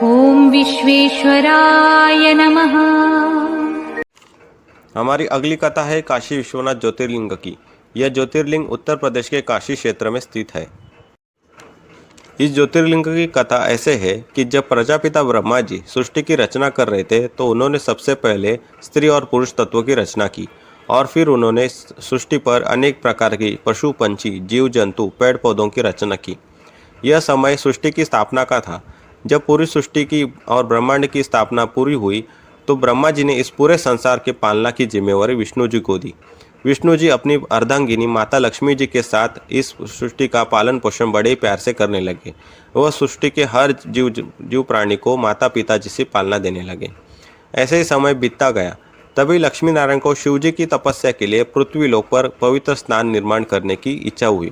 ओम विश्वेश्वराय नमः। हमारी अगली कथा है काशी विश्वनाथ ज्योतिर्लिंग की। यह ज्योतिर्लिंग उत्तर प्रदेश के काशी क्षेत्र में स्थित है। इस ज्योतिर्लिंग की कथा ऐसे है कि जब प्रजापिता ब्रह्मा जी सृष्टि की रचना कर रहे थे तो उन्होंने सबसे पहले स्त्री और पुरुष तत्वों की रचना की और फिर उन्होंने सृष्टि पर अनेक प्रकार की पशु पंछी जीव जंतु पेड़ पौधों की रचना की। यह समय सृष्टि की स्थापना का था। जब पूरी सृष्टि की और ब्रह्मांड की स्थापना पूरी हुई तो ब्रह्मा जी ने इस पूरे संसार की पालना की जिम्मेवारी विष्णु जी को दी। विष्णु जी अपनी अर्धांगिनी माता लक्ष्मी जी के साथ इस सृष्टि का पालन पोषण बड़े प्यार से करने लगे। वह सृष्टि के हर जीव प्राणी को माता पिता जी से पालना देने लगे। ऐसे ही समय बीतता गया। तभी लक्ष्मी नारायण को शिव जी की तपस्या के लिए पृथ्वी लोक पर पवित्र स्थान निर्माण करने की इच्छा हुई।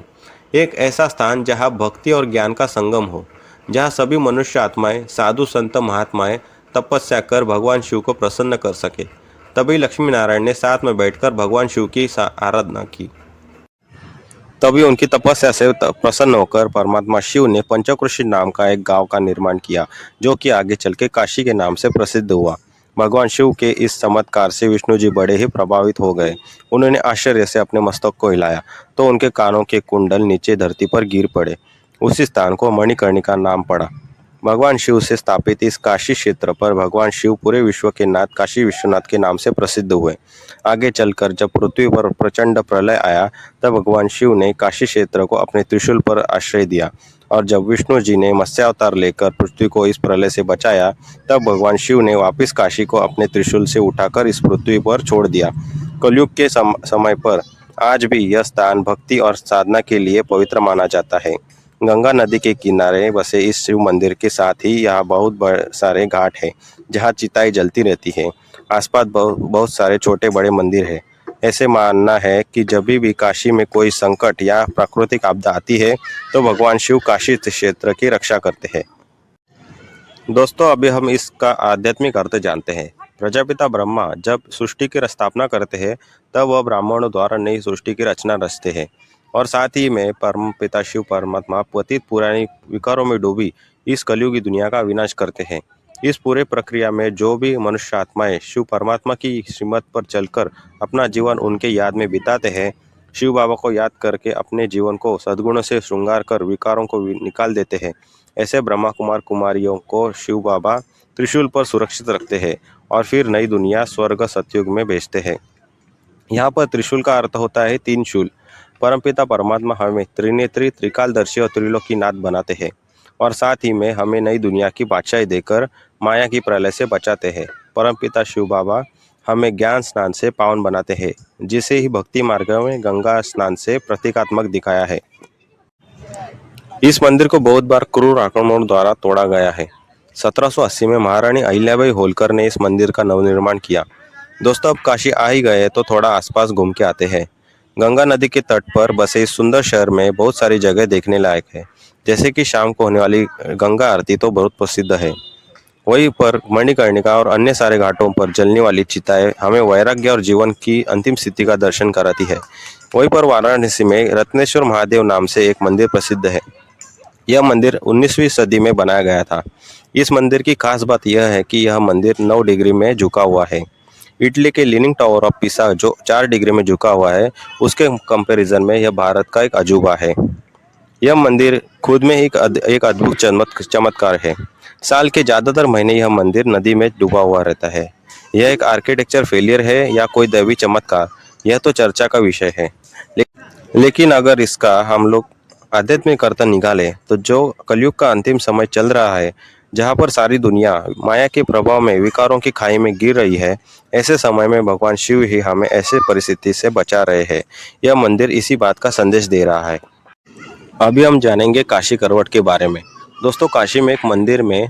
एक ऐसा स्थान जहाँ भक्ति और ज्ञान का संगम हो, जहाँ सभी मनुष्य आत्माएं साधु संत महात्माएं तपस्या कर भगवान शिव को प्रसन्न कर सके। तभी लक्ष्मी नारायण ने साथ में बैठकर भगवान शिव की आराधना की। तभी उनकी तपस्या से प्रसन्न होकर परमात्मा शिव ने पंचक्रोशी नाम का एक गांव का निर्माण किया, जो कि आगे चल के काशी के नाम से प्रसिद्ध हुआ। भगवान शिव के इस चमत्कार से विष्णु जी बड़े ही प्रभावित हो गए। उन्होंने आश्चर्य से अपने मस्तक को हिलाया तो उनके कानों के कुंडल नीचे धरती पर गिर पड़े। उसी स्थान को मणिकर्णिका नाम पड़ा। भगवान शिव से स्थापित इस काशी क्षेत्र पर भगवान शिव पूरे विश्व के नाथ काशी विश्वनाथ के नाम से प्रसिद्ध हुए। आगे चलकर जब पृथ्वी पर प्रचंड प्रलय आया तब भगवान शिव ने काशी क्षेत्र को अपने त्रिशूल पर आश्रय दिया और जब विष्णु जी ने मत्स्यावतार लेकर पृथ्वी को इस प्रलय से बचाया तब भगवान शिव ने वापस काशी को अपने त्रिशूल से उठाकर इस पृथ्वी पर छोड़ दिया। कलयुग के समय पर आज भी यह स्थान भक्ति और साधना के लिए पवित्र माना जाता है। गंगा नदी के किनारे बसे इस शिव मंदिर के साथ ही यहाँ बहुत सारे घाट हैं जहाँ चिताएं जलती रहती है। आसपास बहुत सारे छोटे बड़े मंदिर हैं। ऐसे मानना है कि जब भी काशी में कोई संकट या प्राकृतिक आपदा आती है तो भगवान शिव काशी क्षेत्र की रक्षा करते हैं। दोस्तों, अभी हम इसका आध्यात्मिक अर्थ जानते हैं। प्रजापिता ब्रह्मा जब सृष्टि की स्थापना करते हैं तब वह ब्राह्मणों द्वारा नई सृष्टि की रचना रचते हैं और साथ ही में परम पिता शिव परमात्मा पतित पुरानी विकारों में डूबी इस कलयुगी दुनिया का विनाश करते हैं। इस पूरे प्रक्रिया में जो भी मनुष्य आत्माएं शिव परमात्मा की श्रीमत पर चलकर अपना जीवन उनके याद में बिताते हैं, शिव बाबा को याद करके अपने जीवन को सद्गुणों से श्रृंगार कर विकारों को निकाल देते हैं, ऐसे ब्रह्मा कुमार कुमारियों को शिव बाबा त्रिशूल पर सुरक्षित रखते हैं और फिर नई दुनिया स्वर्ग सतयुग में भेजते हैं। यहाँ पर त्रिशूल का अर्थ होता है तीन शूल। परमपिता परमात्मा हमें त्रिनेत्री त्रिकालदर्शी और त्रिलोकीनाथ बनाते हैं और साथ ही में हमें नई दुनिया की बादशाही देकर माया की प्रलय से बचाते हैं। परमपिता शिव बाबा हमें ज्ञान स्नान से पावन बनाते हैं, जिसे ही भक्ति मार्ग में गंगा स्नान से प्रतीकात्मक दिखाया है। इस मंदिर को बहुत बार क्रूर आक्रमणों द्वारा तोड़ा गया है। 1780 में महारानी अहिल्याबाई होलकर ने इस मंदिर का नवनिर्माण किया। दोस्तों, अब काशी आ ही गए तो थोड़ा आसपास घूम के आते हैं। गंगा नदी के तट पर बसे इस सुंदर शहर में बहुत सारी जगह देखने लायक है, जैसे कि शाम को होने वाली गंगा आरती तो बहुत प्रसिद्ध है। वहीं पर मणिकर्णिका और अन्य सारे घाटों पर जलने वाली चिताएं हमें वैराग्य और जीवन की अंतिम स्थिति का दर्शन कराती है। वहीं पर वाराणसी में रत्नेश्वर महादेव नाम से एक मंदिर प्रसिद्ध है। यह मंदिर 19वीं सदी में बनाया गया था। इस मंदिर की खास बात यह है कि यह मंदिर 9 डिग्री में झुका हुआ है। इटली के लीनिंग टावर ऑफ पिसा जो 4 डिग्री में झुका हुआ है, उसके कंपैरिजन में यह भारत का एक अजूबा है। यह मंदिर खुद में एक अद्भुत चमत्कार है। साल के ज़्यादातर महीने यह मंदिर नदी में डूबा हुआ रहता है। यह एक आर्किटेक्चर फेलियर है या कोई दैवी चमत्कार, यह तो चर्चा का विषय है। लेकिन अगर इसका हम लोग आध्यात्मिक अर्थ निकाले तो जो कलयुग का अंतिम समय चल रहा है, जहाँ पर सारी दुनिया माया के प्रभाव में विकारों की खाई में गिर रही है, ऐसे समय में भगवान शिव ही हमें ऐसे परिस्थिति से बचा रहे हैं। यह मंदिर इसी बात का संदेश दे रहा है। अभी हम जानेंगे काशी करवट के बारे में। दोस्तों, काशी में एक मंदिर में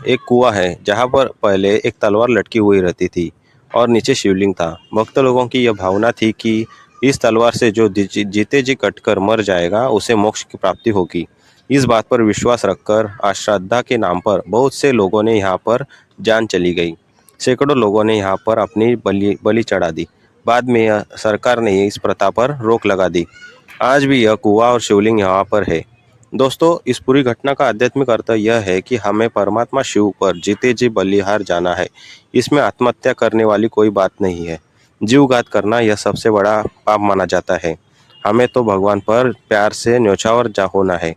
एक कुआं है जहाँ पर पहले एक तलवार लटकी हुई रहती थी और नीचे शिवलिंग था। भक्त लोगों की यह भावना थी कि इस तलवार से जो जीते जी कटकर मर जाएगा उसे मोक्ष की प्राप्ति होगी। इस बात पर विश्वास रखकर श्रद्धा के नाम पर बहुत से लोगों ने यहाँ पर जान चली गई। सैकड़ों लोगों ने यहाँ पर अपनी बलि चढ़ा दी। बाद में सरकार ने इस प्रथा पर रोक लगा दी। आज भी यह कुआं और शिवलिंग यहाँ पर है। दोस्तों, इस पूरी घटना का आध्यात्मिक अर्थ यह है कि हमें परमात्मा शिव पर जीते जी बलिहार जाना है। इसमें आत्महत्या करने वाली कोई बात नहीं है। जीवघात करना यह सबसे बड़ा पाप माना जाता है। हमें तो भगवान पर प्यार से न्यौछावर जा होना है।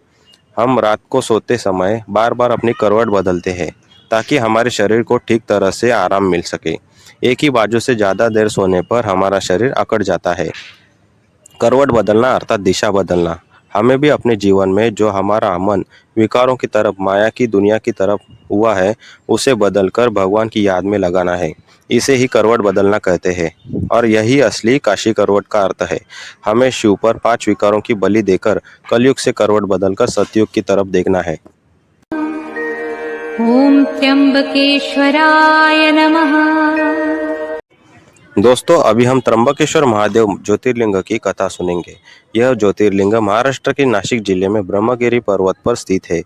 हम रात को सोते समय बार बार अपनी करवट बदलते हैं ताकि हमारे शरीर को ठीक तरह से आराम मिल सके। एक ही बाजू से ज़्यादा देर सोने पर हमारा शरीर अकड़ जाता है। करवट बदलना अर्थात दिशा बदलना। हमें भी अपने जीवन में जो हमारा मन विकारों की तरफ, माया की दुनिया की तरफ हुआ है, उसे बदलकर भगवान की याद में लगाना है। इसे ही करवट बदलना कहते हैं और यही असली काशी करवट का अर्थ है। हमें शिव पर 5 विकारों की बलि देकर कलयुग से करवट बदलकर सतयुग की तरफ देखना है। ॐ त्र्यम्बकेश्वराय नमः। दोस्तों, अभी हम त्र्यंबकेश्वर महादेव ज्योतिर्लिंग की कथा सुनेंगे। यह ज्योतिर्लिंग महाराष्ट्र के नासिक जिले में ब्रह्मगिरी पर्वत पर स्थित है।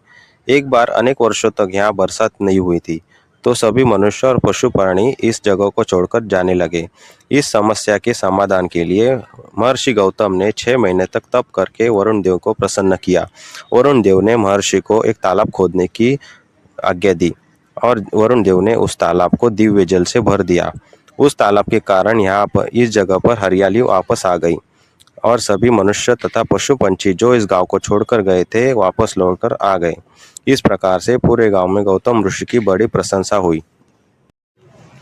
एक बार अनेक वर्षों तक यहाँ बरसात नहीं हुई थी, तो सभी मनुष्य और पशु प्राणी इस जगह को छोड़कर जाने लगे। इस समस्या के समाधान के लिए महर्षि गौतम ने 6 महीने तक तप करके वरुण देव को प्रसन्न किया। वरुण देव ने महर्षि को एक तालाब खोदने की आज्ञा दी और वरुण देव ने उस तालाब को दिव्य जल से भर दिया। उस तालाब के कारण यहाँ पर इस जगह पर हरियाली वापस आ गई और सभी मनुष्य तथा पशु पंछी जो इस गांव को छोड़कर गए थे वापस लौटकर आ गए। इस प्रकार से पूरे गांव में गौतम ऋषि की बड़ी प्रशंसा हुई।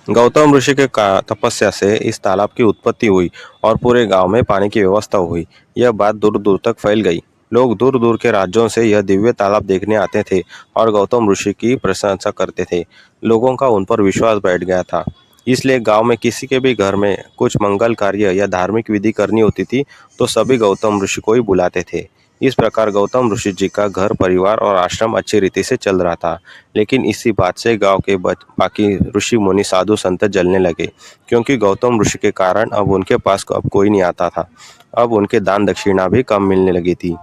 गौतम ऋषि के तपस्या से इस तालाब की उत्पत्ति हुई और पूरे गांव में पानी की व्यवस्था हुई। यह बात दूर दूर तक फैल गई। लोग दूर दूर के राज्यों से यह दिव्य तालाब देखने आते थे और गौतम ऋषि की प्रशंसा करते थे। लोगों का उन पर विश्वास बैठ गया था। इसलिए गांव में किसी के भी घर में कुछ मंगल कार्य या धार्मिक विधि करनी होती थी तो सभी गौतम ऋषि को ही बुलाते थे। इस प्रकार गौतम ऋषि जी का घर परिवार और आश्रम अच्छी रीति से चल रहा था। लेकिन इसी बात से गांव के बाकी ऋषि मुनि साधु संत जलने लगे, क्योंकि गौतम ऋषि के कारण अब उनके पास अब कोई नहीं आता था। अब उनके दान दक्षिणा भी कम मिलने लगी थी।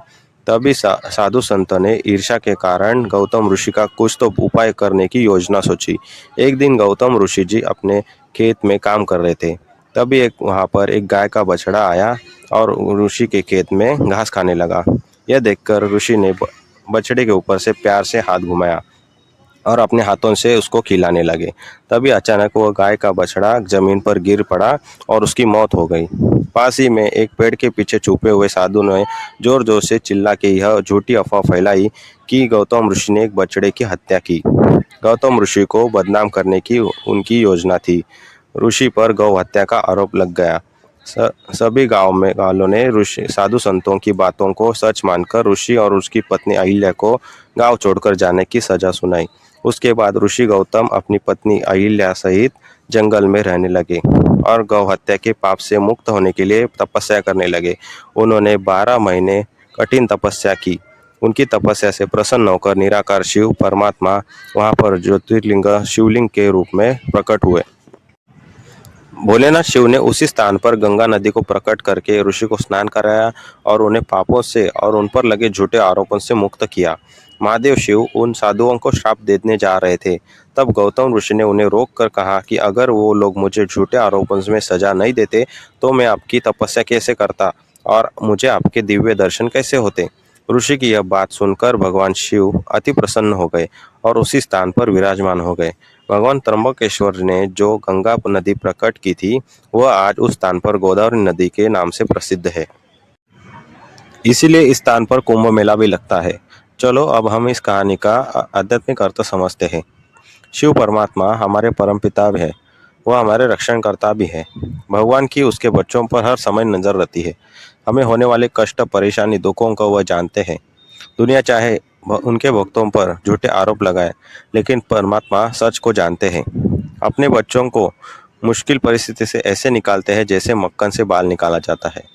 तभी साधु संत ने ईर्ष्या के कारण गौतम ऋषि का कुछ तो उपाय करने की योजना सोची। एक दिन गौतम ऋषि जी अपने खेत में काम कर रहे थे। तभी वहां पर एक गाय का बछड़ा आया और ऋषि के खेत में घास खाने लगा। यह देखकर ऋषि ने बछड़े के ऊपर से प्यार से हाथ घुमाया और अपने हाथों से उसको खिलाने लगे। तभी अचानक वह गाय का बछड़ा जमीन पर गिर पड़ा और उसकी मौत हो गई। पास ही में एक पेड़ के पीछे छुपे हुए साधु ने जोर जोर से चिल्ला के यह झूठी अफवाह फैलाई कि गौतम ऋषि ने एक बछड़े की हत्या की। गौतम ऋषि को बदनाम करने की उनकी योजना थी। ऋषि पर गौ हत्या का आरोप लग गया। सभी गांव में वालों ने ऋषि साधु संतों की बातों को सच मानकर ऋषि और उसकी पत्नी अहिल्या को गांव छोड़कर जाने की सजा सुनाई। उसके बाद ऋषि गौतम अपनी पत्नी अहिल्या सहित जंगल में रहने लगे और गौ हत्या के पाप से मुक्त होने के लिए तपस्या करने लगे। उन्होंने 12 महीने कठिन तपस्या की। उनकी तपस्या से प्रसन्न होकर निराकार शिव परमात्मा वहां पर ज्योतिर्लिंग शिवलिंग के रूप में प्रकट हुए। भोलेनाथ शिव ने उसी स्थान पर गंगा नदी को प्रकट करके ऋषि को स्नान कराया और उन्हें पापों से और उन पर लगे झूठे आरोपों से मुक्त किया। महादेव शिव उन साधुओं को श्राप देने जा रहे थे। तब गौतम ऋषि ने उन्हें रोक कर कहा कि अगर वो लोग मुझे झूठे आरोपों में सजा नहीं देते तो मैं आपकी तपस्या कैसे करता और मुझे आपके दिव्य दर्शन कैसे होते। ऋषि की यह बात सुनकर भगवान शिव अति प्रसन्न हो गए और उसी स्थान पर विराजमान हो गए। भगवान त्र्यंबकेश्वर ने जो गंगा नदी प्रकट की थी वह आज उस स्थान पर गोदावरी नदी के नाम से प्रसिद्ध है। इसीलिए इस स्थान पर कुंभ मेला भी लगता है। चलो अब हम इस कहानी का आध्यात्मिक अर्थ समझते हैं। शिव परमात्मा हमारे परमपिता भी है। वह हमारे रक्षणकर्ता भी है। भगवान की उसके बच्चों पर हर समय नजर रहती है। हमें होने वाले कष्ट, परेशानी, दुखों को वह जानते हैं। दुनिया चाहे उनके भक्तों पर झूठे आरोप लगाए, लेकिन परमात्मा सच को जानते हैं। अपने बच्चों को मुश्किल परिस्थिति से ऐसे निकालते हैं जैसे मक्खन से बाल निकाला जाता है।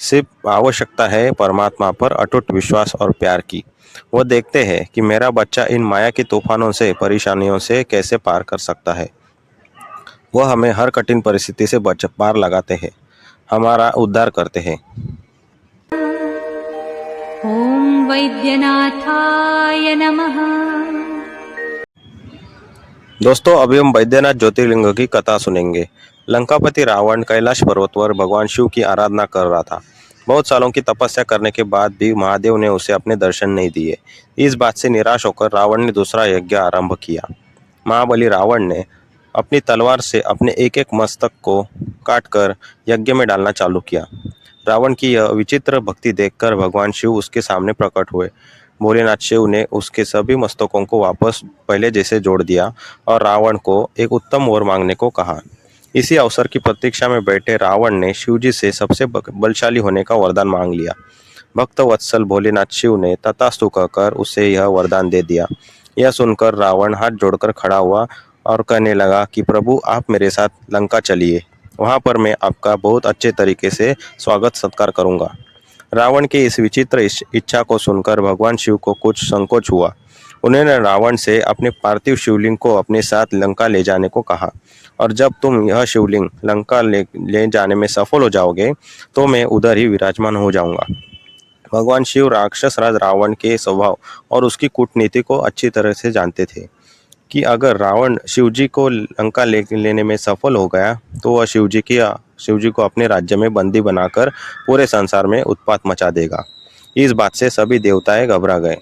सिर्फ आवश्यकता है परमात्मा पर अटूट विश्वास और प्यार की। वो देखते हैं कि मेरा बच्चा इन माया के तूफानों से, परेशानियों से कैसे पार कर सकता है। वह हमें हर कठिन परिस्थिति से पार लगाते हैं, हमारा उद्धार करते हैं। ॐ वैद्यनाथाय नमः। दोस्तों, अभी हम बैद्यनाथ ज्योतिर्लिंग की कथा सुनेंगे। लंकापति रावण कैलाश पर्वत पर भगवान शिव की आराधना कर रहा था। बहुत सालों की तपस्या करने के बाद भी महादेव ने उसे अपने दर्शन नहीं दिए। इस बात से निराश होकर रावण ने दूसरा यज्ञ आरंभ किया। महाबली रावण ने अपनी तलवार से अपने एक एक मस्तक को काटकर यज्ञ में डालना चालू किया। रावण की यह विचित्र भक्ति देखकर भगवान शिव उसके सामने प्रकट हुए। भोलेनाथ शिव ने उसके सभी मस्तकों को वापस पहले जैसे जोड़ दिया और रावण को एक उत्तम वर मांगने को कहा। इसी अवसर की प्रतीक्षा में बैठे रावण ने शिवजी से सबसे बलशाली होने का वरदान मांग लिया। भक्त वत्सल भोलेनाथ शिव ने तथास्तु कहकर उसे यह वरदान दे दिया। यह सुनकर रावण हाथ जोड़कर खड़ा हुआ और कहने लगा कि प्रभु आप मेरे साथ लंका चलिए, वहां पर मैं आपका बहुत अच्छे तरीके से स्वागत सत्कार करूंगा। रावण की इस विचित्र इच्छा को सुनकर भगवान शिव को कुछ संकोच हुआ। उन्होंने रावण से अपने पार्थिव शिवलिंग को अपने साथ लंका ले जाने को कहा और जब तुम यह शिवलिंग लंका ले जाने में सफल हो जाओगे तो मैं उधर ही विराजमान हो जाऊंगा। भगवान शिव राक्षस राज रावण के स्वभाव और उसकी कूटनीति को अच्छी तरह से जानते थे कि अगर रावण शिवजी को लंका लेने में सफल हो गया तो वह शिवजी को अपने राज्य में बंदी बनाकर पूरे संसार में उत्पात मचा देगा। इस बात से सभी देवताएं घबरा गए।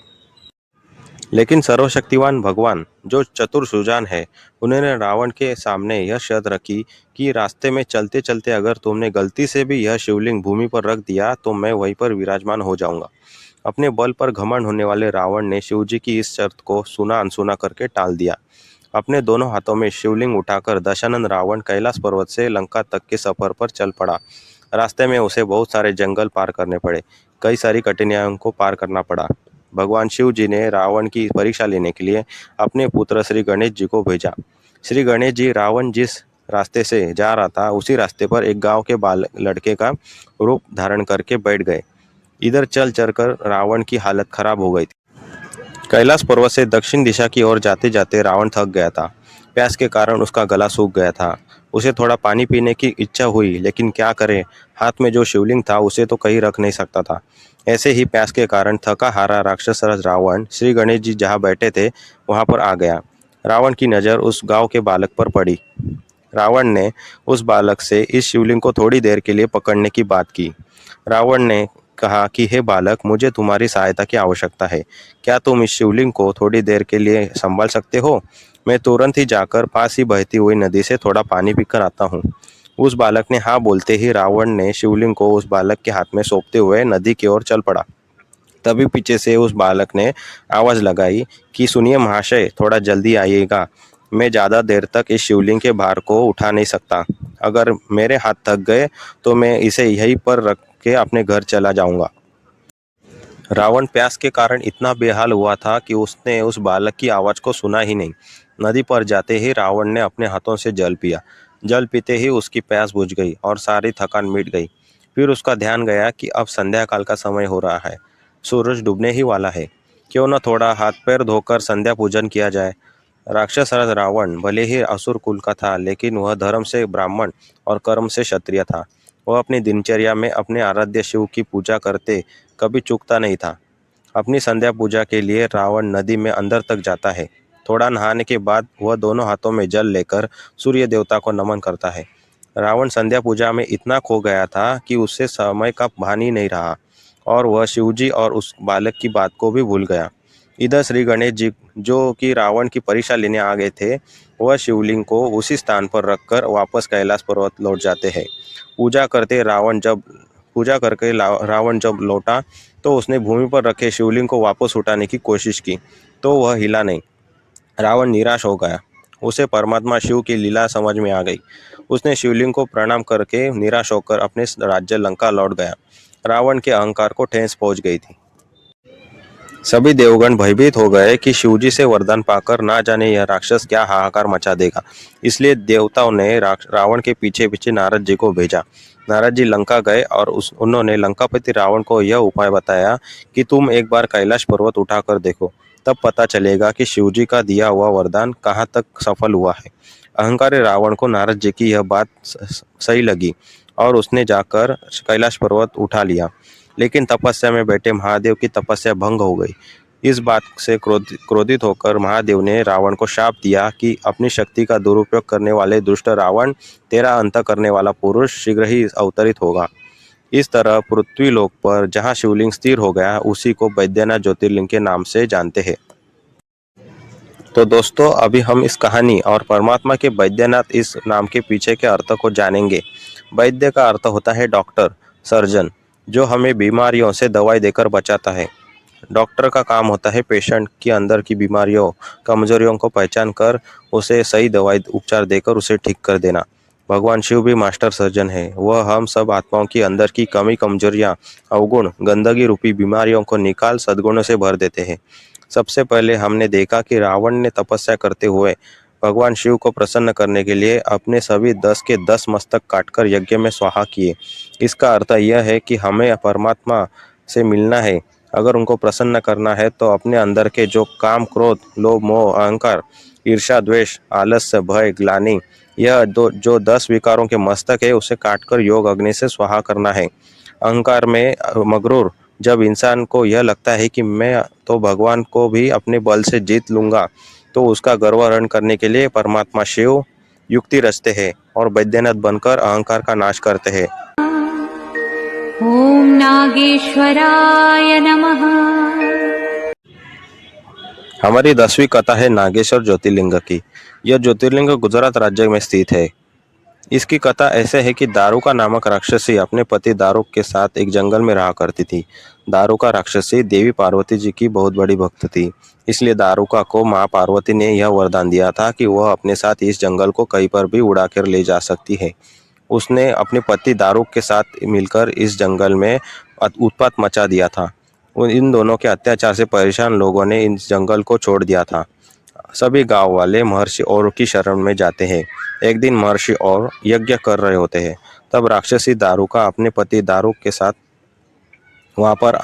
लेकिन सर्वशक्तिवान भगवान जो चतुर सुजान है, उन्होंने रावण के सामने यह शर्त रखी कि रास्ते में चलते चलते अगर तुमने गलती से भी यह शिवलिंग भूमि पर रख दिया तो मैं वहीं पर विराजमान हो जाऊंगा। अपने बल पर घमंड होने वाले रावण ने शिवजी की इस शर्त को सुना अनसुना करके टाल दिया। अपने दोनों हाथों में शिवलिंग उठाकर दशानन रावण कैलाश पर्वत से लंका तक के सफर पर चल पड़ा। रास्ते में उसे बहुत सारे जंगल पार करने पड़े, कई सारी कठिनाइयों को पार करना पड़ा। भगवान शिव जी ने रावण की परीक्षा लेने के लिए अपने पुत्र श्री गणेश जी को भेजा। श्री गणेश जी रावण जिस रास्ते से जा रहा था उसी रास्ते पर एक गांव के बाल लड़के का रूप धारण करके बैठ गए। इधर चल चलकर रावण की हालत खराब हो गई थी। कैलाश पर्वत से दक्षिण दिशा की ओर जाते जाते रावण थक गया था। प्यास के कारण उसका गला सूख गया था। उसे थोड़ा पानी पीने की इच्छा हुई, लेकिन क्या करे, हाथ में जो शिवलिंग था उसे तो कहीं रख नहीं सकता था। ऐसे ही प्यास के कारण थका हारा राक्षस रावण श्री गणेश जी जहाँ बैठे थे वहां पर आ गया। रावण की नज़र उस गांव के बालक पर पड़ी। रावण ने उस बालक से इस शिवलिंग को थोड़ी देर के लिए पकड़ने की बात की। रावण ने कहा कि हे बालक, मुझे तुम्हारी सहायता की आवश्यकता है। क्या तुम इस शिवलिंग को थोड़ी देर के लिए संभाल सकते हो? मैं तुरंत ही जाकर पास ही बहती हुई नदी से थोड़ा पानी पीकर आता हूँ। उस बालक ने हाँ बोलते ही रावण ने शिवलिंग को उस बालक के हाथ में सौंपते हुए नदी की ओर चल पड़ा। तभी पीछे से उस बालक ने आवाज लगाई कि सुनिए महाशय, थोड़ा जल्दी आइएगा। मैं ज़्यादा देर तक इस शिवलिंग के भार को उठा नहीं सकता। अगर मेरे हाथ थक गए तो मैं इसे यहीं पर रख के अपने घर चला जाऊंगा। रावण प्यास के कारण इतना बेहाल हुआ था कि उसने उस बालक की आवाज़ को सुना ही नहीं। नदी पर जाते ही रावण ने अपने हाथों से जल पिया। जल पीते ही उसकी प्यास बुझ गई और सारी थकान मिट गई। फिर उसका ध्यान गया कि अब संध्या काल का समय हो रहा है, सूरज डूबने ही वाला है। क्यों न थोड़ा हाथ पैर धोकर संध्या पूजन किया जाए। राक्षस राज रावण भले ही असुर कुल का था, लेकिन वह धर्म से ब्राह्मण और कर्म से क्षत्रिय था। वह अपनी दिनचर्या में अपने आराध्य शिव की पूजा करते कभी चूकता नहीं था। अपनी संध्या पूजा के लिए रावण नदी में अंदर तक जाता है। थोड़ा नहाने के बाद वह दोनों हाथों में जल लेकर सूर्य देवता को नमन करता है। रावण संध्या पूजा में इतना खो गया था कि उससे समय का भान ही नहीं रहा और वह शिवजी और उस बालक की बात को भी भूल गया। इधर श्री गणेश जी जो कि रावण की परीक्षा लेने आ गए थे, वह शिवलिंग को उसी स्थान पर रखकर वापस कैलाश पर्वत लौट जाते हैं। पूजा करके रावण जब लौटा तो उसने भूमि पर रखे शिवलिंग को वापस उठाने की कोशिश की तो वह हिला नहीं। रावण निराश हो गया। उसे परमात्मा शिव की लीला समझ में आ गई। उसने शिवलिंग को प्रणाम करके निराश होकर अपने राज्य लंका लौट गया। रावण के अहंकार को ठेस पहुंच गई थी। सभी देवगण भयभीत हो गए कि शिवजी से वरदान पाकर ना जाने यह राक्षस क्या हाहाकार मचा देगा। इसलिए देवताओं ने रावण के पीछे पीछे नारद जी को भेजा। नारद जी लंका गए और उन्होंने लंकापति रावण को यह उपाय बताया कि तुम एक बार कैलाश पर्वत उठाकर देखो, तब पता चलेगा कि शिवजी का दिया हुआ वरदान कहाँ तक सफल हुआ है। अहंकारी रावण को नारद जी की यह बात सही लगी और उसने जाकर कैलाश पर्वत उठा लिया। लेकिन तपस्या में बैठे महादेव की तपस्या भंग हो गई। इस बात से क्रोधित होकर महादेव ने रावण को शाप दिया कि अपनी शक्ति का दुरुपयोग करने वाले दुष्ट रावण, तेरा अंत करने वाला पुरुष शीघ्र ही अवतरित होगा। इस तरह पृथ्वी लोक पर जहाँ शिवलिंग स्थिर हो गया उसी को बैद्यनाथ ज्योतिर्लिंग के नाम से जानते हैं। तो दोस्तों अभी हम इस कहानी और परमात्मा के बैद्यनाथ इस नाम के पीछे के अर्थ को जानेंगे। वैद्य का अर्थ होता है डॉक्टर, सर्जन, जो हमें बीमारियों से दवाई देकर बचाता है। डॉक्टर का काम होता है पेशेंट की अंदर की बीमारियों, कमजोरियों को पहचान कर उसे सही दवाई उपचार देकर उसे ठीक कर देना। भगवान शिव भी मास्टर सर्जन है। वह हम सब आत्माओं की अंदर की कमी, कमजोरियां, अवगुण, गंदगी रूपी बीमारियों को निकाल सद्गुणों से भर देते हैं। सबसे पहले हमने देखा कि रावण ने तपस्या करते हुए भगवान शिव को प्रसन्न करने के लिए अपने सभी 10 के 10 मस्तक काटकर यज्ञ में स्वाहा किए। इसका अर्थ यह है कि हमें परमात्मा से मिलना है। अगर उनको प्रसन्न करना है तो अपने अंदर के जो काम, क्रोध, लोभ, मोह, अहंकार, ईर्ष्या, द्वेष, आलस्य, भय, ग्लानि, यह जो 10 विकारों के मस्तक है उसे काटकर योग अग्नि से स्वाहा करना है। अहंकार में मगरूर जब इंसान को यह लगता है कि मैं तो भगवान को भी अपने बल से जीत लूंगा, तो उसका गर्व हरण करने के लिए परमात्मा शिव युक्ति रचते हैं और वैद्यनाथ बनकर अहंकार का नाश करते हैं। ॐ नागेश्वराय नमः। हमारी 10वीं कथा है नागेश्वर ज्योतिर्लिंग की। यह ज्योतिर्लिंग गुजरात राज्य में स्थित है। इसकी कथा ऐसे है कि दारुका नामक राक्षसी अपने पति दारुक के साथ एक जंगल में रहा करती थी। दारुका राक्षसी देवी पार्वती जी की बहुत बड़ी भक्त थी। इसलिए दारुका को माँ पार्वती ने यह वरदान दिया था कि वह अपने साथ इस जंगल को कहीं पर भी उड़ाकर ले जा सकती है। उसने अपने पति दारुक के साथ मिलकर इस जंगल में उत्पात मचा दिया था। इन दोनों के अत्याचार से परेशान लोगों ने इस जंगल को छोड़ दिया था। सभी गांव वाले महर्षि और की शरण में जाते हैं। एक दिन महर्षि और यज्ञ कर रहे होते हैं। तब राक्षसी दारुका अपने पति दारुक के साथ वहां पर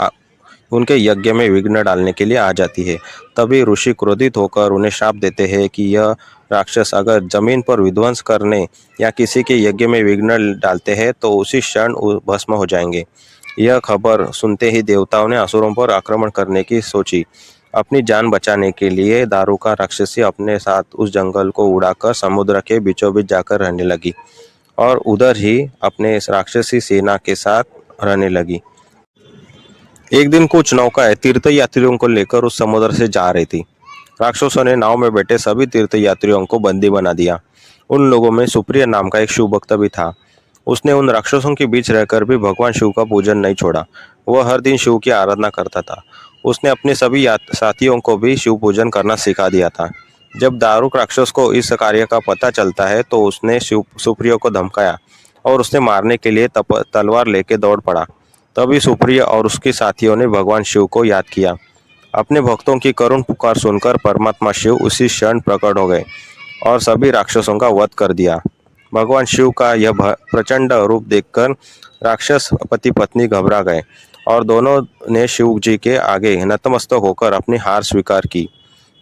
उनके यज्ञ में विघ्न डालने के लिए आ जाती है। तभी ऋषि क्रोधित होकर उन्हें शाप देते हैं कि यह राक्षस अगर जमीन पर विध्वंस करने या किसी के यज्ञ में विघ्न डालते हैं तो उसी क्षण भस्म हो जाएंगे। यह खबर सुनते ही देवताओं ने असुरों पर आक्रमण करने की सोची। अपनी जान बचाने के लिए दारुका राक्षसी अपने साथ उस जंगल को उड़ाकर समुद्र के बीचों बीच जाकर रहने लगी और उधर ही अपने राक्षसी सेना के साथ रहने लगी। एक दिन कुछ नौकाएं तीर्थ यात्रियों को लेकर उस समुद्र से जा रही थी। राक्षसों ने नाव में बैठे सभी तीर्थ यात्रियों को बंदी बना दिया। उन लोगों में सुप्रिय नाम का एक शिव भक्त भी था। उसने उन राक्षसों के बीच रहकर भी भगवान शिव का पूजन नहीं छोड़ा। वह हर दिन शिव की आराधना करता था। उसने अपने सभी साथियों को भी शिव पूजन करना सिखा दिया था। जब दारुक राक्षस को इस कार्य का पता चलता है तो उसने सुप्रिय को धमकाया और उसने मारने के लिए तलवार लेके दौड़ पड़ा। तभी सुप्रिय और उसके साथियों ने भगवान शिव को याद किया। अपने भक्तों की करुण पुकार सुनकर परमात्मा शिव उसी क्षण प्रकट हो गए और सभी राक्षसों का वध कर दिया। भगवान शिव का यह प्रचंड रूप देखकर राक्षस पति पत्नी घबरा गए और दोनों ने शिव जी के आगे नतमस्तक होकर अपनी हार स्वीकार की।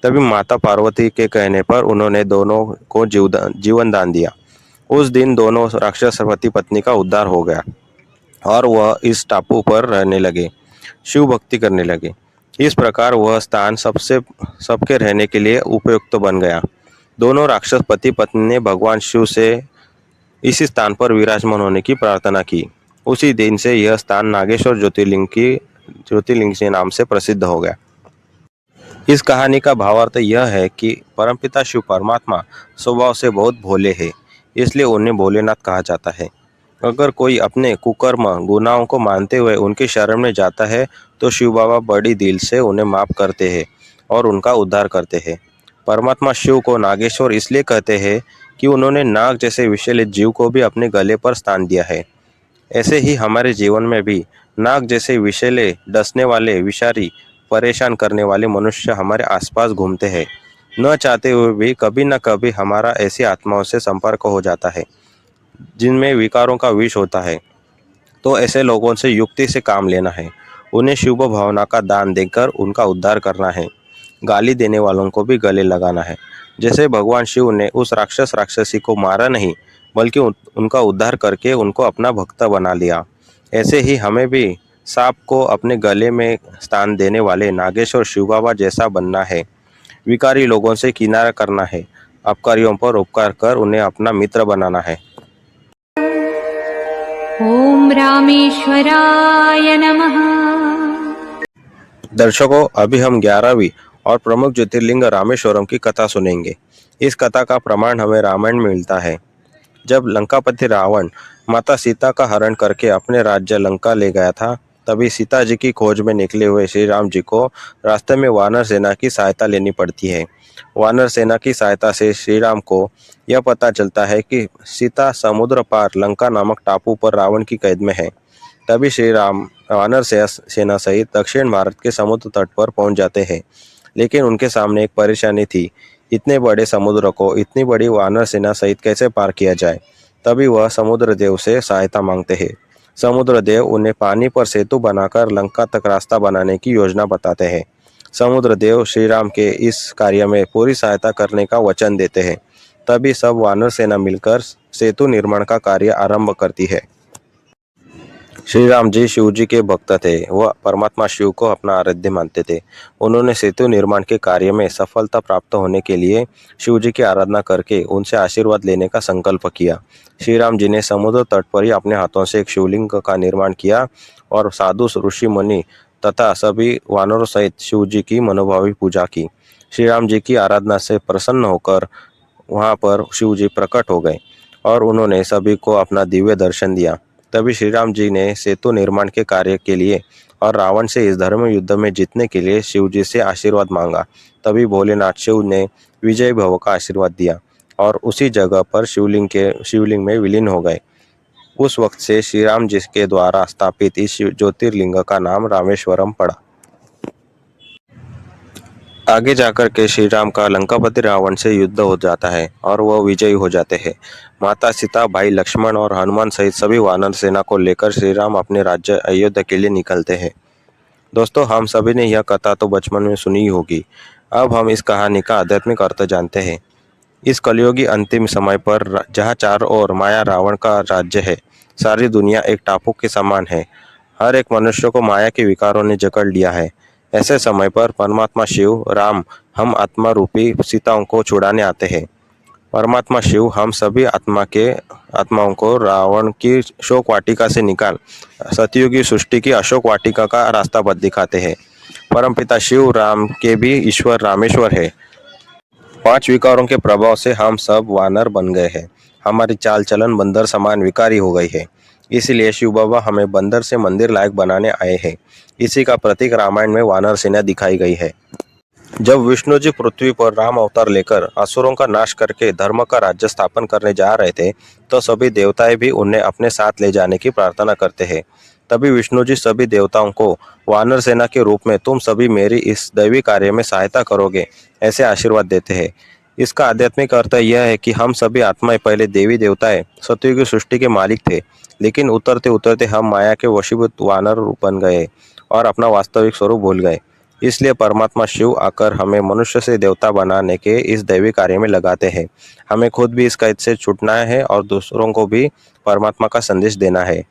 तभी माता पार्वती के कहने पर उन्होंने दोनों को जीवन दान दिया। उस दिन दोनों राक्षस पति पत्नी का उद्धार हो गया और वह इस टापू पर रहने लगे, शिव भक्ति करने लगे। इस प्रकार वह स्थान सबके रहने के लिए उपयुक्त बन गया। दोनों राक्षस पति पत्नी ने भगवान शिव से इसी स्थान पर विराजमान होने की प्रार्थना की। उसी दिन से यह स्थान नागेश्वर ज्योतिर्लिंग के नाम से प्रसिद्ध हो गया। इस कहानी का भावार्थ यह है कि परमपिता शिव परमात्मा स्वभाव से बहुत भोले हैं, इसलिए उन्हें भोलेनाथ कहा जाता है। अगर कोई अपने कुकर्म गुनाहों को मानते हुए उनकी शरण में जाता है तो शिव बाबा बड़ी दिल से उन्हें माफ करते हैं और उनका उद्धार करते हैं। परमात्मा शिव को नागेश्वर इसलिए कहते हैं कि उन्होंने नाग जैसे विषैले जीव को भी अपने गले पर स्थान दिया है। ऐसे ही हमारे जीवन में भी नाग जैसे विषैले, डसने वाले, विषारी, परेशान करने वाले मनुष्य हमारे आसपास घूमते हैं। न चाहते हुए भी कभी न कभी हमारा ऐसी आत्माओं से संपर्क हो जाता है जिनमें विकारों का विष होता है। तो ऐसे लोगों से युक्ति से काम लेना है, उन्हें शुभ भावना का दान देकर उनका उद्धार करना है। गाली देने वालों को भी गले लगाना है। जैसे भगवान शिव ने उस राक्षसी को मारा नहीं बल्कि उनका उद्धार करके उनको अपना भक्त बना लिया, ऐसे ही हमें भी सांप को अपने गले में स्थान देने वाले नागेश्वर शिव बाबा जैसा बनना है। विकारी लोगों से किनारा करना है, अपकारियों पर उपकार कर उन्हें अपना मित्र बनाना है। ॐ रामेश्वराय नमः। दर्शकों, अभी हम 11वीं और प्रमुख ज्योतिर्लिंग रामेश्वरम की कथा सुनेंगे। इस कथा का प्रमाण हमें रामायण में मिलता है। जब लंकापति रावण माता सीता का हरण करके अपने राज्य लंका ले गया था, तभी सीता जी की खोज में निकले हुए श्री राम जी को रास्ते में वानर सेना की सहायता लेनी पड़ती है। वानर सेना की सहायता से श्री राम को यह पता चलता है कि सीता समुद्र पार लंका नामक टापू पर रावण की कैद में है। तभी श्री राम वानर सेना सहित दक्षिण भारत के समुद्र तट पर पहुंच जाते हैं, लेकिन उनके सामने एक परेशानी थी। इतने बड़े समुद्र को इतनी बड़ी वानर सेना सहित कैसे पार किया जाए। तभी वह समुद्र देव से सहायता मांगते हैं। समुद्र देव उन्हें पानी पर सेतु बनाकर लंका तक रास्ता बनाने की योजना बताते हैं। समुद्र देव श्री राम के इस कार्य में पूरी सहायता करने का वचन देते हैं। तभी सब वानर सेना मिलकर सेतु निर्माण का कार्य आरंभ करती है। श्री राम जी शिव जी के भक्त थे। वह परमात्मा शिव को अपना आराध्य मानते थे। उन्होंने सेतु निर्माण के कार्य में सफलता प्राप्त होने के लिए शिव जी की आराधना करके उनसे आशीर्वाद लेने का संकल्प किया। श्री राम जी ने समुद्र तट पर ही अपने हाथों से एक शिवलिंग का निर्माण किया और साधु ऋषि मुनि तथा सभी वानरों सहित शिव जी की मनोभावी पूजा की। श्री राम जी की आराधना से प्रसन्न होकर वहां पर शिव जी प्रकट हो गए और उन्होंने सभी को अपना दिव्य दर्शन दिया। तभी श्री राम जी ने सेतु निर्माण के कार्य के लिए और रावण से इस धर्म युद्ध में जीतने के लिए शिव जी से आशीर्वाद मांगा। तभी भोलेनाथ शिव ने विजय भव का आशीर्वाद दिया और उसी जगह पर शिवलिंग में विलीन हो गए। उस वक्त से श्री राम जी के द्वारा स्थापित इस ज्योतिर्लिंग का नाम रामेश्वरम पड़ा। आगे जाकर के श्री राम का लंकापति रावण से युद्ध हो जाता है और वह विजयी हो जाते हैं। माता सीता, भाई लक्ष्मण और हनुमान सहित सभी वानर सेना को लेकर श्री राम अपने राज्य अयोध्या के लिए निकलते हैं। दोस्तों, हम सभी ने यह कथा तो बचपन में सुनी ही होगी। अब हम इस कहानी का आध्यात्मिक अर्थ जानते हैं। इस कलयुगी अंतिम समय पर जहाँ चारों ओर माया रावण का राज्य है, सारी दुनिया एक टापू के समान है। हर एक मनुष्य को माया के विकारों ने जकड़ लिया है। ऐसे समय पर परमात्मा शिव राम हम आत्मा रूपी सीताओं को छुड़ाने आते हैं। परमात्मा शिव हम सभी आत्माओं को रावण की शोक वाटिका से निकाल सतयुगी सृष्टि की अशोक वाटिका का रास्ता दिखाते हैं। परमपिता शिव राम के भी ईश्वर रामेश्वर है। 5 विकारों के प्रभाव से हम सब वानर बन गए हैं। हमारी चाल चलन बंदर समान विकारी हो गई है। इसलिए शिव बाबा हमें बंदर से मंदिर लायक बनाने आए हैं। इसी का प्रतीक रामायण में वानर सेना दिखाई गई है। जब विष्णु जी पृथ्वी पर राम अवतार लेकर असुरों का नाश करके धर्म का राज्य स्थापन करने जा रहे थे, तो सभी देवताएं भी उन्हें अपने साथ ले जाने की प्रार्थना करते हैं। तभी विष्णु जी सभी देवताओं को वानर सेना के रूप में तुम सभी मेरी इस दैवी कार्य में सहायता करोगे, ऐसे आशीर्वाद देते हैं। इसका आध्यात्मिक अर्थ यह है कि हम सभी आत्माएं पहले देवी देवताएं सतयुगी सृष्टि के मालिक थे, लेकिन उतरते उतरते हम माया के वशीभूत वानर बन गए और अपना वास्तविक स्वरूप भूल गए। इसलिए परमात्मा शिव आकर हमें मनुष्य से देवता बनाने के इस दैवी कार्य में लगाते हैं। हमें खुद भी इस कैद से छूटना है और दूसरों को भी परमात्मा का संदेश देना है।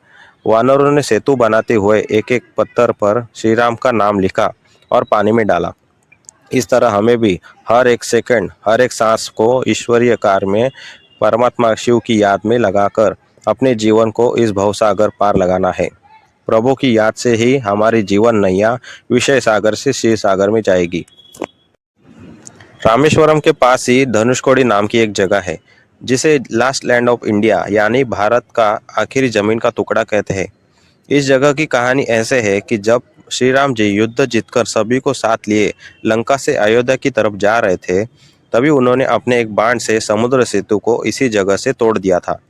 वानरों ने सेतु बनाते हुए एक एक पत्थर पर श्री राम का नाम लिखा और पानी में डाला। इस तरह हमें भी हर एक सेकंड, हर एक सांस को ईश्वरीय कार्य में परमात्मा शिव की याद में लगाकर अपने जीवन को इस भवसागर पार लगाना है। प्रभु की याद से ही हमारी जीवन नैया विषय सागर से शिव सागर में जाएगी। रामेश्वरम के पास ही धनुषकोडी नाम की एक जगह है, जिसे लास्ट लैंड ऑफ इंडिया यानी भारत का आखिरी जमीन का टुकड़ा कहते हैं। इस जगह की कहानी ऐसे है कि जब श्री राम जी युद्ध जीतकर सभी को साथ लिए लंका से अयोध्या की तरफ जा रहे थे, तभी उन्होंने अपने एक बाण से समुद्र सेतु को इसी जगह से तोड़ दिया था।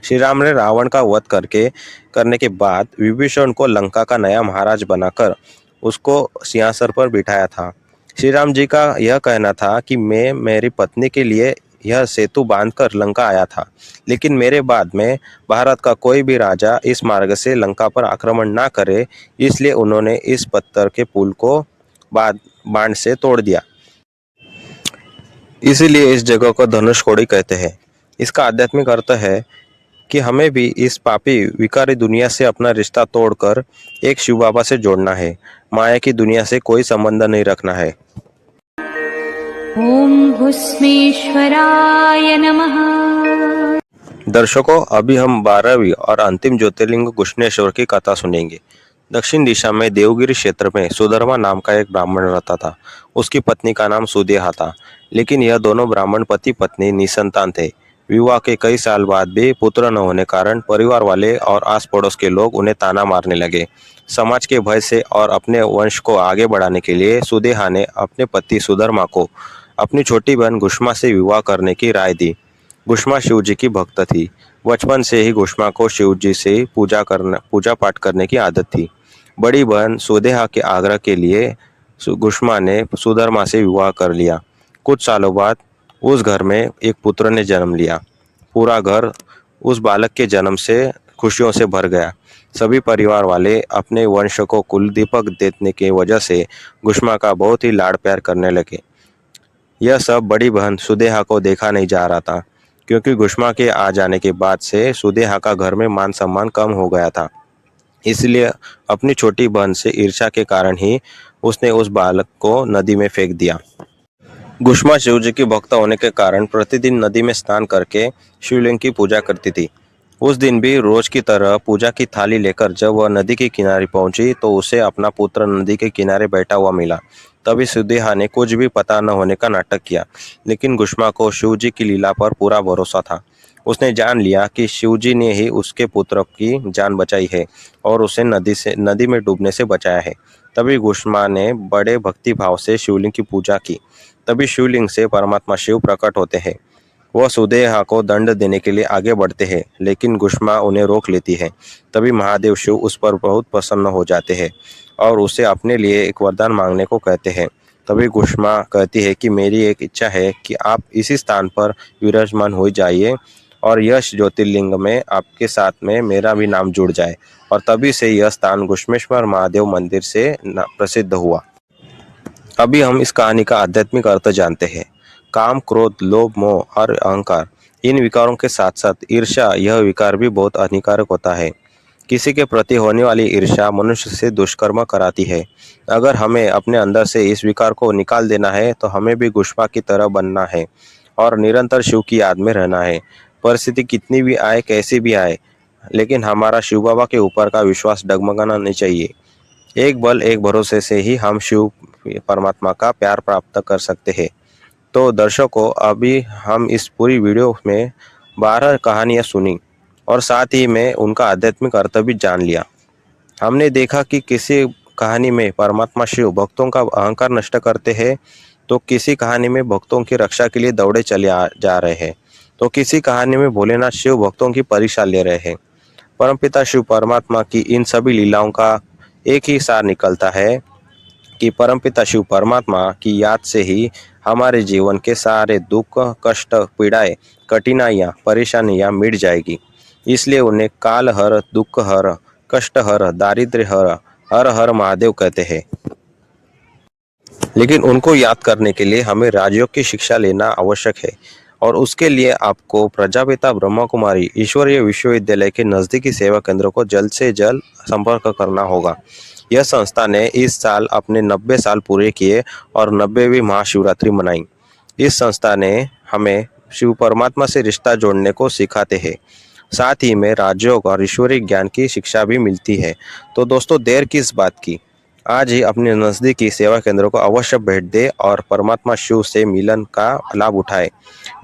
श्री राम ने रावण का वध करने के बाद विभीषण को लंका का नया महाराज बनाकर उसको सिंहासन पर बिठाया था। श्री राम जी का यह कहना था कि मैं मेरी पत्नी के लिए यह सेतु बांधकर लंका आया था, लेकिन मेरे बाद में भारत का कोई भी राजा इस मार्ग से लंका पर आक्रमण ना करे, इसलिए उन्होंने इस पत्थर के पुल को बाण से तोड़ दिया। इसीलिए इस जगह को धनुषकोडी कहते हैं। इसका आध्यात्मिक अर्थ है कि हमें भी इस पापी विकारी दुनिया से अपना रिश्ता तोड़कर एक शिव बाबा से जोड़ना है। माया की दुनिया से कोई संबंध नहीं रखना है। ॐ भूस्मेश्वराय नमः। दर्शकों, अभी हम 12वीं और अंतिम ज्योतिर्लिंग घृष्णेश्वर की कथा सुनेंगे। दक्षिण दिशा में देवगिरी क्षेत्र में सुधर्मा नाम का एक ब्राह्मण रहता था। उसकी पत्नी का नाम सुदेहा था, लेकिन यह दोनों ब्राह्मण पति पत्नी निसंतान थे। विवाह के कई साल बाद भी पुत्र न होने कारण परिवार वाले और आस पड़ोस के लोग उन्हें ताना मारने लगे। समाज के भय से और अपने वंश को आगे बढ़ाने के लिए सुदेहा ने अपने पति सुधर्मा को अपनी छोटी बहन घुष्मा से विवाह करने की राय दी। घुष्मा शिव जी की भक्त थी। बचपन से ही घुष्मा को शिव जी से पूजा पाठ करने की आदत थी। बड़ी बहन सुदेहा के आग्रह के लिए घुष्मा ने सुधर्मा से विवाह कर लिया। कुछ सालों बाद उस घर में एक पुत्र ने जन्म लिया। पूरा घर उस बालक के जन्म से खुशियों से भर गया। सभी परिवार वाले अपने वंश को कुल दीपक देने की वजह से घुष्मा का बहुत ही लाड़ प्यार करने लगे। यह सब बड़ी बहन सुदेहा को देखा नहीं जा रहा था, क्योंकि घुष्मा के आ जाने के बाद से सुदेहा का घर में मान सम्मान कम हो गया था। इसलिए अपनी छोटी बहन से ईर्ष्या के कारण ही उसने उस बालक को नदी में फेंक दिया। घुष्मा शिव जी की भक्त होने के कारण प्रतिदिन नदी में स्नान करके शिवलिंग की पूजा करती थी। उस दिन भी रोज की तरह पूजा की थाली लेकर जब वह नदी के किनारे पहुंची तो उसे अपना पुत्र नदी के किनारे बैठा हुआ मिला। तभी सुदेहा ने कुछ भी पता न होने का नाटक किया, लेकिन घुष्मा को शिव जी की लीला पर पूरा भरोसा था। उसने जान लिया कि शिव जी ने ही उसके पुत्र की जान बचाई है और उसे नदी में डूबने से बचाया है। तभी घुष्मा ने बड़े भक्ति भाव से शिवलिंग की पूजा की। तभी शिवलिंग से परमात्मा शिव प्रकट होते हैं। वह सुदेहा को दंड देने के लिए आगे बढ़ते हैं, लेकिन घुष्मा उन्हें रोक लेती है। तभी महादेव शिव उस पर बहुत प्रसन्न हो जाते हैं और उसे अपने लिए एक वरदान मांगने को कहते हैं। तभी घुष्मा कहती है कि मेरी एक इच्छा है कि आप इसी स्थान पर विराजमान हो जाइए और यश ज्योतिर्लिंग में आपके साथ में मेरा भी नाम जुड़ जाए। और तभी से यह स्थान घुष्मेश्वर महादेव मंदिर से प्रसिद्ध हुआ। अभी हम इस कहानी का आध्यात्मिक अर्थ जानते हैं। काम, क्रोध, लोभ, मोह और अहंकार, इन विकारों के साथ साथ ईर्ष्या, यह विकार भी बहुत हानिकारक होता है। किसी के प्रति होने वाली ईर्ष्या मनुष्य से दुष्कर्म कराती है। अगर हमें अपने अंदर से इस विकार को निकाल देना है तो हमें भी घुष्मा की तरह बनना है और निरंतर शिव की याद में रहना है। परिस्थिति कितनी भी आए, कैसी भी आए, लेकिन हमारा शिव बाबा के ऊपर का विश्वास डगमगाना नहीं चाहिए। एक बल, एक भरोसे से ही हम शिव परमात्मा का प्यार प्राप्त कर सकते हैं। तो दर्शकों, अभी हम इस पूरी वीडियो में 12 कहानियाँ सुनी और साथ ही में उनका आध्यात्मिक अर्थ भी जान लिया। हमने देखा कि किसी कहानी में परमात्मा शिव भक्तों का अहंकार नष्ट करते हैं, तो किसी कहानी में भक्तों की रक्षा के लिए दौड़े चले जा रहे हैं, तो किसी कहानी में भोलेनाथ शिव भक्तों की परीक्षा ले रहे हैं। परमपिता शिव परमात्मा की इन सभी लीलाओं का एक ही सार निकलता है कि परमपिता शिव परमात्मा की याद से ही हमारे जीवन के सारे दुख, कष्ट, पीड़ाएं, कठिनाइयाँ, परेशानियाँ मिट जाएगी। इसलिए उन्हें काल हर, दुख हर, कष्ट हर, दारिद्र्य हर, हर हर महादेव कहते हैं। लेकिन उनको याद करने के लिए हमें राजयोग की शिक्षा लेना आवश्यक है और उसके लिए आपको प्रजापिता ब्रह्मा कुमारी ईश्वरीय विश्वविद्यालय के नज़दीकी सेवा केंद्र को जल्द से जल्द संपर्क करना होगा। यह संस्था ने इस साल अपने 90 साल पूरे किए और 90वीं महाशिवरात्रि मनाई। इस संस्था ने हमें शिव परमात्मा से रिश्ता जोड़ने को सिखाते हैं। साथ ही में राजयोग और ईश्वरीय ज्ञान की शिक्षा भी मिलती है। तो दोस्तों, देर किस बात की, आज ही अपने नज़दीकी सेवा केंद्र को अवश्य भेंट दें और परमात्मा शिव से मिलन का लाभ उठाएं।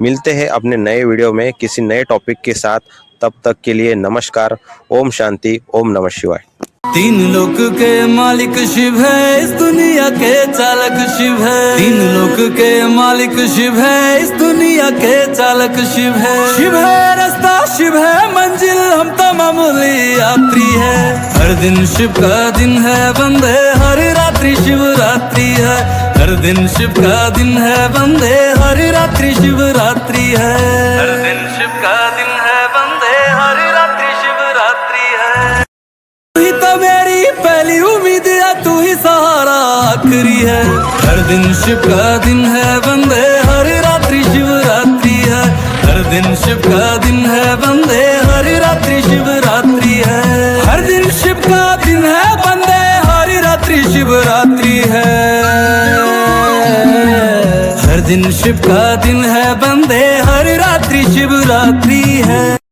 मिलते हैं अपने नए वीडियो में किसी नए टॉपिक के साथ। तब तक के लिए नमस्कार। ओम शांति, ओम नमः शिवाय। तीन लोक के मालिक शिव है, इस दुनिया के चालक शिव है। तीन लोक के मालिक शिव है, इस दुनिया के चालक शिव है। शिव है रास्ता, शिव है मंजिल, हम तो मामूली यात्री है। हर दिन शिव का दिन है बंदे, हर रात्रि शिवरात्रि है। हर दिन शिव का दिन है बंदे, हर रात्रि शिवरात्रि है। हर दिन शिव का दिन है बंदे, हर रात्रि शिवरात्रि है। तू ही तो मेरी पहली उम्मीद है, तू ही सहारा आखिरी है। हर दिन शिव का दिन है बंदे, हर रात्रि शिवरात्रि है। हर दिन शिव का दिन है बंदे, हर रात्रि शिवरात्रि है। हर दिन शिव का दिन है बंदे, हर रात्रि शिवरात्रि है। हर दिन शिव का दिन है बंदे, हर रात्रि शिवरात्रि है।